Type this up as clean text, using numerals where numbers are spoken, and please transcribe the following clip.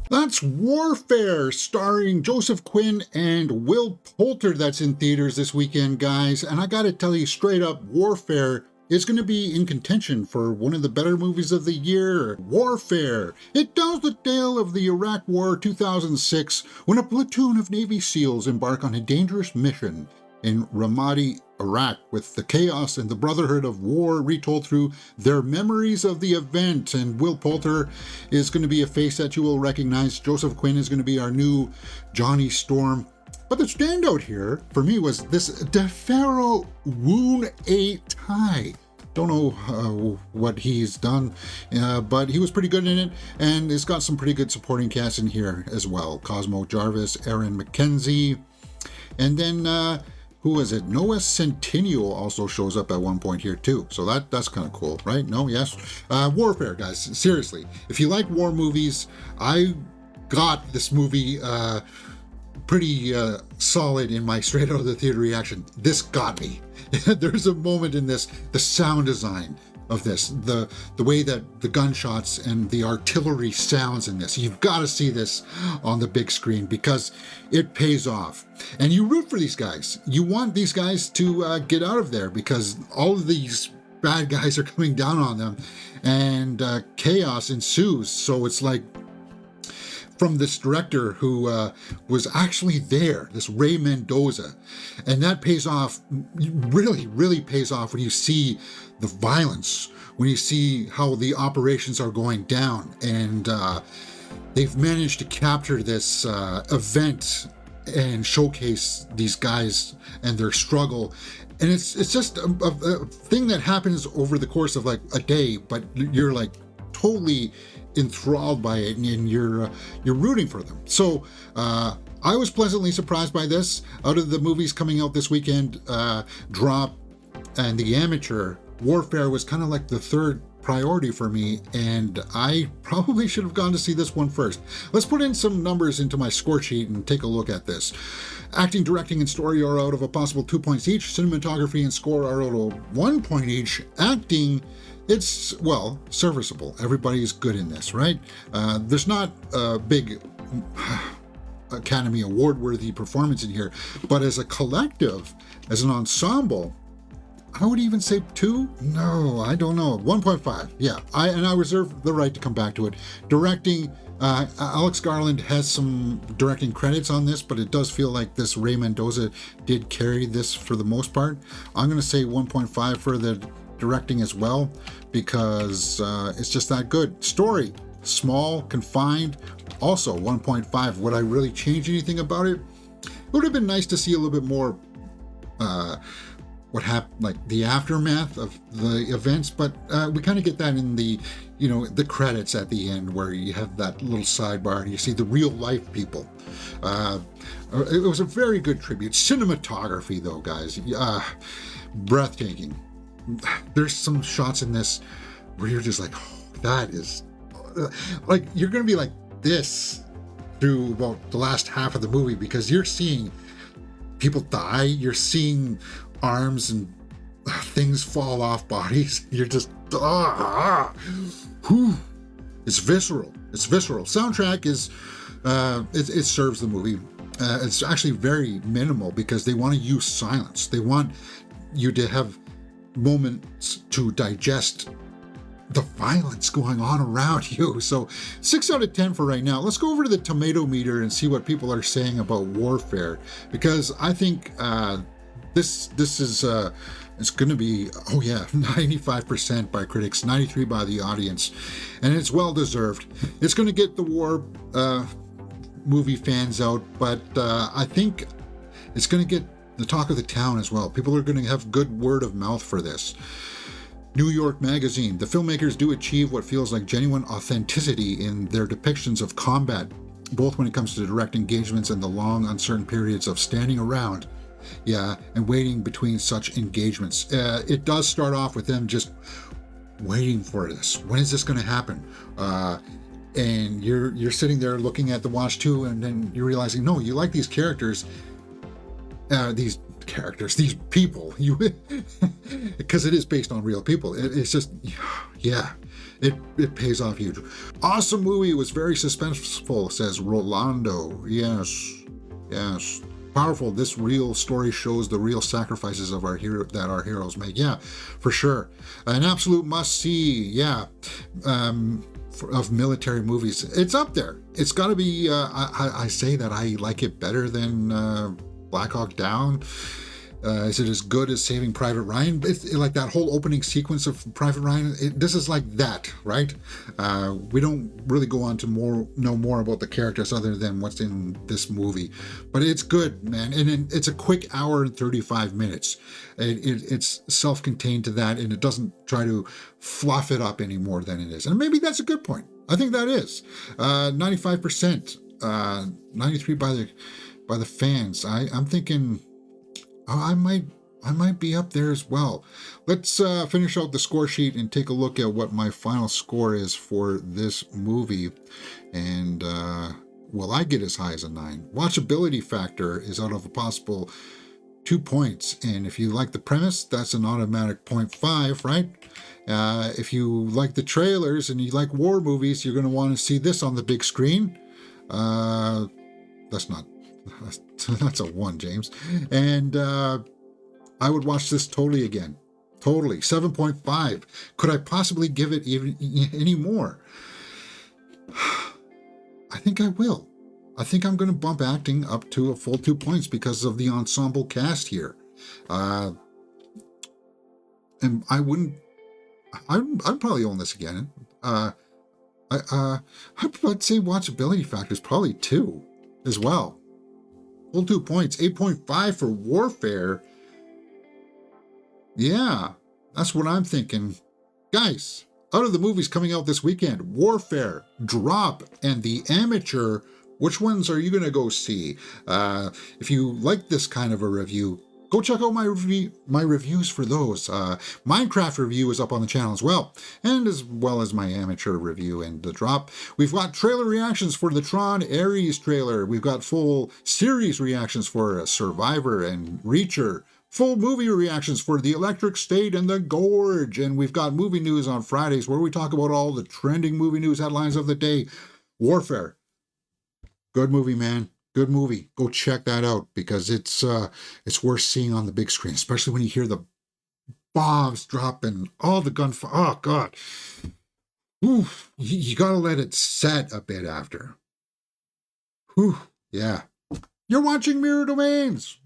That's Warfare, starring Joseph Quinn and Will Poulter, that's in theaters this weekend, guys. And I gotta tell you straight up, Warfare is going to be in contention for one of the better movies of the year. Warfare. It tells the tale of the Iraq War 2006, when a platoon of Navy SEALs embark on a dangerous mission in Ramadi, Iraq, with the chaos and the brotherhood of war retold through their memories of the event. And Will Poulter is going to be a face that you will recognize. Joseph Quinn is going to be our new Johnny Storm. But the standout here for me was this DeFaro Woon A Tai. Don't know what he's done, but he was pretty good in it, and it's got some pretty good supporting cast in here as well. Cosmo Jarvis, Aaron McKenzie, and then who was it? Noah Centineo also shows up at one point here too. So that's kind of cool, right? No, yes. Warfare, guys. Seriously, if you like war movies, I got this movie pretty solid in my straight out of the theater reaction. This got me. There's a moment in this, the sound design of this, the way that the gunshots and the artillery sounds in this. You've got to see this on the big screen because it pays off. And you root for these guys. You want these guys to get out of there because all of these bad guys are coming down on them and chaos ensues. So it's like, from this director who was actually there, this Ray Mendoza. And that pays off, really, really pays off when you see the violence, when you see how the operations are going down. And they've managed to capture this event and showcase these guys and their struggle. And it's just a thing that happens over the course of like a day, but you're like totally enthralled by it, and you're rooting for them. So I was pleasantly surprised by this. Out of the movies coming out this weekend, Drop and The Amateur, Warfare was kind of like the third priority for me, and I probably should have gone to see this one first. Let's put in some numbers into my score sheet and take a look at this. Acting, directing, and story are out of a possible 2 points each. Cinematography and score are out of 1 point each. Acting, it's, well, serviceable. Everybody's good in this, right? There's not a big Academy Award-worthy performance in here, but as a collective, as an ensemble, I would even say 2? No, I don't know. 1.5, yeah. I reserve the right to come back to it. Directing, Alex Garland has some directing credits on this, but it does feel like this Ray Mendoza did carry this for the most part. I'm going to say 1.5 for the directing as well, because it's just that good. Story, small, confined, also 1.5. Would I really change anything about it? It would have been nice to see a little bit more what happened, like the aftermath of the events, but we kind of get that in the, you know, the credits at the end, where you have that little sidebar and you see the real life people. It was a very good tribute. Cinematography though, guys, breathtaking. There's some shots in this where you're just like, oh, that is like, you're gonna be like this through about the last half of the movie, because you're seeing people die, you're seeing arms and things fall off bodies. You're just it's visceral. Soundtrack is it serves the movie. It's actually very minimal because they want to use silence. They want you to have moments to digest the violence going on around you. So 6 out of 10 for right now. Let's go over to the tomato meter and see what people are saying about Warfare, because I think this is it's going to be, oh yeah, 95% by critics, 93% by the audience, and it's well deserved. It's going to get the war movie fans out, but I think it's going to get the talk of the town as well. People are going to have good word of mouth for this. New York Magazine, the filmmakers do achieve what feels like genuine authenticity in their depictions of combat, both when it comes to direct engagements and the long, uncertain periods of standing around, and waiting between such engagements. It does start off with them just waiting for this. When is this going to happen? And you're sitting there looking at the watch too, and then you're realizing, no, you like these characters, these people, because it is based on real people. It's just, yeah, it pays off huge. Awesome movie. It was very suspenseful, says Rolando. Yes. Powerful. This real story shows the real sacrifices of our heroes make. Yeah, for sure. An absolute must see. Yeah. Of military movies. It's up there. It's got to be, I say that I like it better than Black Hawk Down. Is it as good as Saving Private Ryan? It's like that whole opening sequence of Private Ryan. This is like that, right? We don't really go on to know more about the characters other than what's in this movie, but it's good, man. And it's a quick hour and 35 minutes. It's self-contained to that, and it doesn't try to fluff it up any more than it is. And maybe that's a good point. I think that is 95%, 93 by the fans. I'm thinking. I might be up there as well. Let's finish out the score sheet and take a look at what my final score is for this movie. And will I get as high as a 9? Watchability factor is out of a possible 2 points. And if you like the premise, that's an automatic 0.5, right? If you like the trailers and you like war movies, you're going to want to see this on the big screen. That's a 1, James. And I would watch this totally again. Totally. 7.5. Could I possibly give it even any more? I think I will. I think I'm going to bump acting up to a full 2 points because of the ensemble cast here. And I'd probably own this again. I'd say watchability factor is probably 2 as well. Full 2 points. 8.5 for Warefare. Yeah, that's what I'm thinking. Guys, out of the movies coming out this weekend, Warfare, Drop, and The Amateur, which ones are you going to go see? If you like this kind of a review, go check out my reviews for those. Minecraft review is up on the channel as well as my amateur review and the Drop. We've got trailer reactions for the Tron Ares trailer. We've got full series reactions for Survivor and Reacher. Full movie reactions for The Electric State and The Gorge. And we've got movie news on Fridays where we talk about all the trending movie news headlines of the day. Warfare. Good movie, man. Good movie. Go check that out because it's worth seeing on the big screen, especially when you hear the bombs dropping, all the gunfire. Oh, God. Oof. You got to let it set a bit after. Whew. Yeah. You're watching Mirror Domains.